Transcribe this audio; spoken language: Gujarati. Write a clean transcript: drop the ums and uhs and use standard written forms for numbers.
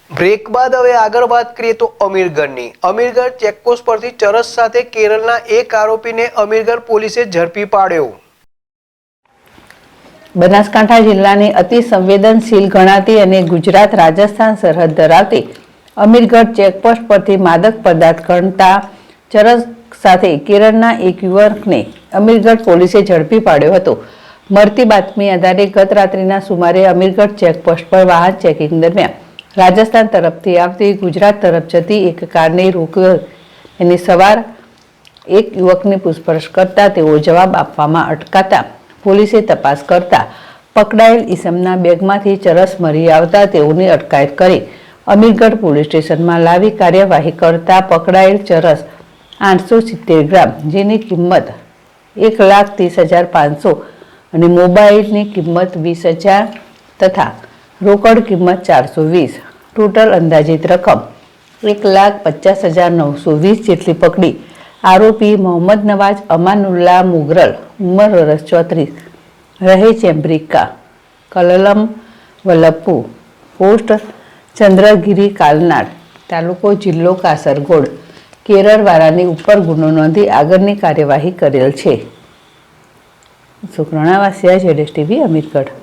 બ્રેક બાદ હવે આગળ વાત કરીએ તો અમીરગઢની અમીરગઢ ચેકપોસ્ટ પરથી ચરસ સાથે કેરળના એક આરોપીને અમીરગઢ પોલીસે ઝડપી પાડ્યો। બનાસકાંઠા જિલ્લાની અતિ સંવેદનશીલ ગણાતી અને ગુજરાત રાજસ્થાન સરહદ ધરાવતી અમીરગઢ ચેકપોસ્ટ પરથી માદક પદાર્થ ગણતા ચરસ સાથે કેરળના એક યુવકને અમીરગઢ પોલીસે ઝડપી પાડ્યો હતો। મળતી બાતમી આધારે ગત રાત્રિના સુમારે અમીરગઢ ચેકપોસ્ટ પર વાહન ચેકિંગ દરમિયાન રાજસ્થાન તરફથી આવતી ગુજરાત તરફ જતી એક કારને રોકી એની સવાર એક યુવકને પૂછપરછ કરતા તેઓ જવાબ આપવામાં અટકાતા પોલીસે તપાસ કરતા પકડાયેલ ઈસમના બેગમાંથી ચરસ મળી આવતા તેઓની અટકાયત કરી અમીરગઢ પોલીસ સ્ટેશનમાં લાવી કાર્યવાહી કરતા પકડાયેલ ચરસ 870 ગ્રામ, જેની કિંમત 1,30,500 અને મોબાઈલની કિંમત 20,000 તથા રોકડ કિંમત 420, ટોટલ અંદાજિત રકમ 1,50,920 જેટલી પકડી આરોપી મોહમ્મદ નવાજ અમાનુલ્લા મુગરલ, ઉંમર વર્ષ 34, રહે ચેમ્બ્રિકા, કલલમ વલ્લપુ, પોસ્ટ ચંદ્રગીરી કાલનાડ, તાલુકો જિલ્લો કાસરગોડ, કેરળવાળાની ઉપર ગુનો નોંધી આગળની કાર્યવાહી કરેલ છે। સુકરણા વાસિયા, ZSTV, અમીરગઢ।